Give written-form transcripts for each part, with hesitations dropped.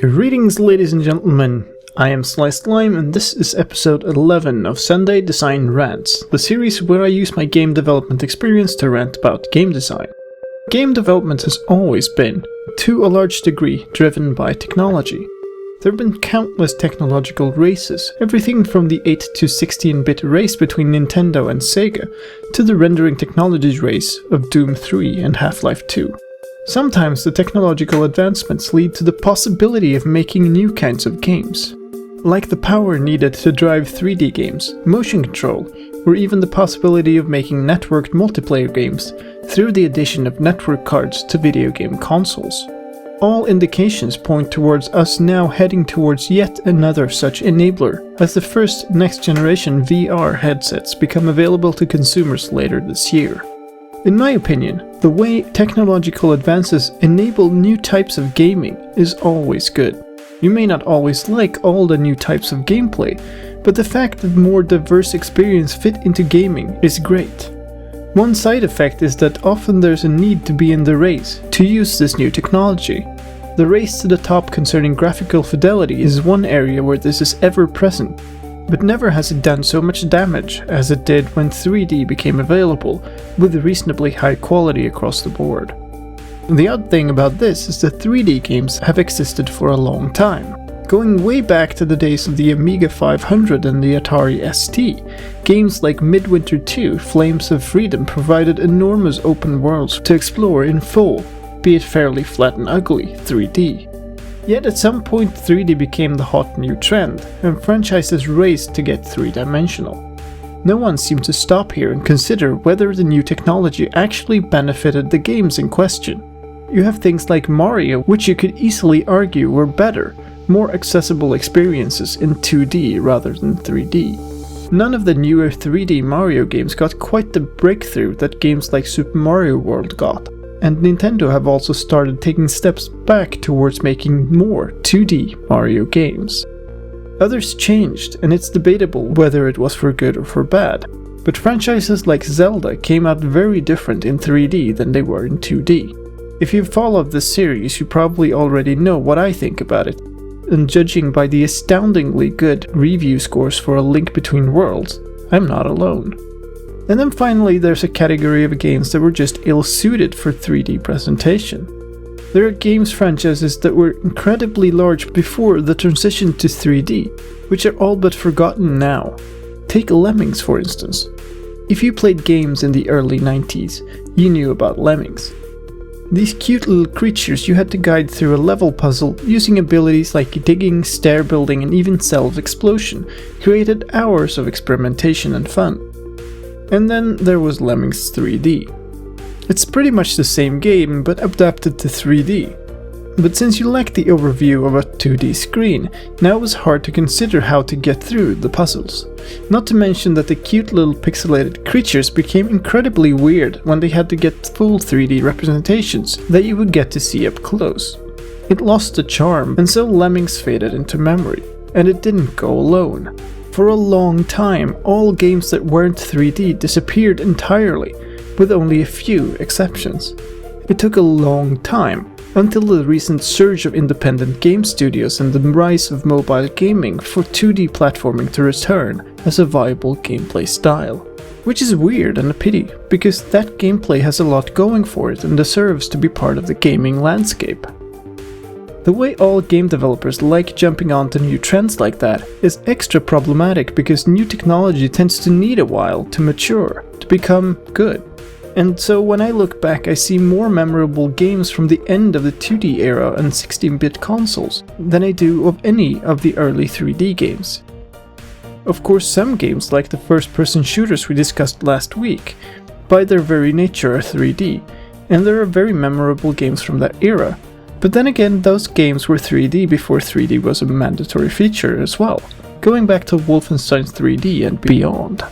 Greetings, ladies and gentlemen. I am Sliced Lime, and this is episode 11 of Sunday Design Rants, the series where I use my game development experience to rant about game design. Game development has always been, to a large degree, driven by technology. There have been countless technological races, everything from the 8 to 16-bit race between Nintendo and Sega, to the rendering technologies race of Doom 3 and Half-Life 2. Sometimes the technological advancements lead to the possibility of making new kinds of games, like the power needed to drive 3D games, motion control, or even the possibility of making networked multiplayer games through the addition of network cards to video game consoles. All indications point towards us now heading towards yet another such enabler, as the first next-generation VR headsets become available to consumers later this year. In my opinion, the way technological advances enable new types of gaming is always good. You may not always like all the new types of gameplay, but the fact that more diverse experience fit into gaming is great. One side effect is that often there's a need to be in the race to use this new technology. The race to the top concerning graphical fidelity is one area where this is ever present, but never has it done so much damage as it did when 3D became available, with reasonably high quality across the board. The odd thing about this is that 3D games have existed for a long time. Going way back to the days of the Amiga 500 and the Atari ST, games like Midwinter 2: Flames of Freedom provided enormous open worlds to explore in full, be it fairly flat and ugly, 3D. Yet at some point 3D became the hot new trend, and franchises raced to get three-dimensional. No one seemed to stop here and consider whether the new technology actually benefited the games in question. You have things like Mario, which you could easily argue were better, more accessible experiences in 2D rather than 3D. None of the newer 3D Mario games got quite the breakthrough that games like Super Mario World got. And Nintendo have also started taking steps back towards making more 2D Mario games. Others changed, and it's debatable whether it was for good or for bad, but franchises like Zelda came out very different in 3D than they were in 2D. If you've followed this series, you probably already know what I think about it, and judging by the astoundingly good review scores for A Link Between Worlds, I'm not alone. And then finally there's a category of games that were just ill-suited for 3D presentation. There are games franchises that were incredibly large before the transition to 3D, which are all but forgotten now. Take Lemmings for instance. If you played games in the early 90s, you knew about Lemmings. These cute little creatures you had to guide through a level puzzle using abilities like digging, stair building, and even self-explosion created hours of experimentation and fun. And then there was Lemmings 3D. It's pretty much the same game, but adapted to 3D. But since you lacked the overview of a 2D screen, now it was hard to consider how to get through the puzzles. Not to mention that the cute little pixelated creatures became incredibly weird when they had to get full 3D representations that you would get to see up close. It lost the charm, and so Lemmings faded into memory. And it didn't go alone. For a long time, all games that weren't 3D disappeared entirely, with only a few exceptions. It took a long time, until the recent surge of independent game studios and the rise of mobile gaming for 2D platforming to return as a viable gameplay style. Which is weird and a pity, because that gameplay has a lot going for it and deserves to be part of the gaming landscape. The way all game developers like jumping onto new trends like that is extra problematic because new technology tends to need a while to mature, to become good. And so when I look back I see more memorable games from the end of the 2D era and 16-bit consoles than I do of any of the early 3D games. Of course, some games like the first-person shooters we discussed last week, by their very nature are 3D, and there are very memorable games from that era. But then again, those games were 3D before 3D was a mandatory feature as well, going back to Wolfenstein 3D and beyond.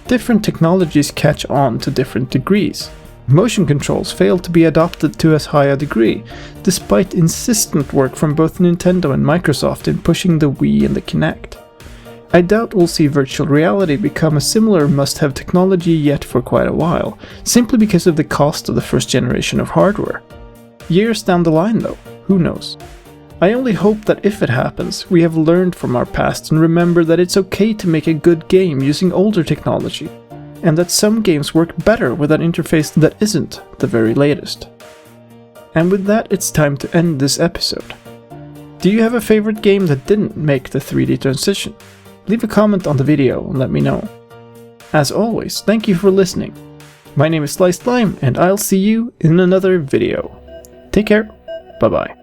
Different technologies catch on to different degrees. Motion controls failed to be adopted to as high a degree, despite insistent work from both Nintendo and Microsoft in pushing the Wii and the Kinect. I doubt we'll see virtual reality become a similar must-have technology yet for quite a while, simply because of the cost of the first generation of hardware. Years down the line though, who knows? I only hope that if it happens, we have learned from our past and remember that it's okay to make a good game using older technology, and that some games work better with an interface that isn't the very latest. And with that, it's time to end this episode. Do you have a favorite game that didn't make the 3D transition? Leave a comment on the video and let me know. As always, thank you for listening. My name is Sliced Lime, and I'll see you in another video. Take care, bye bye.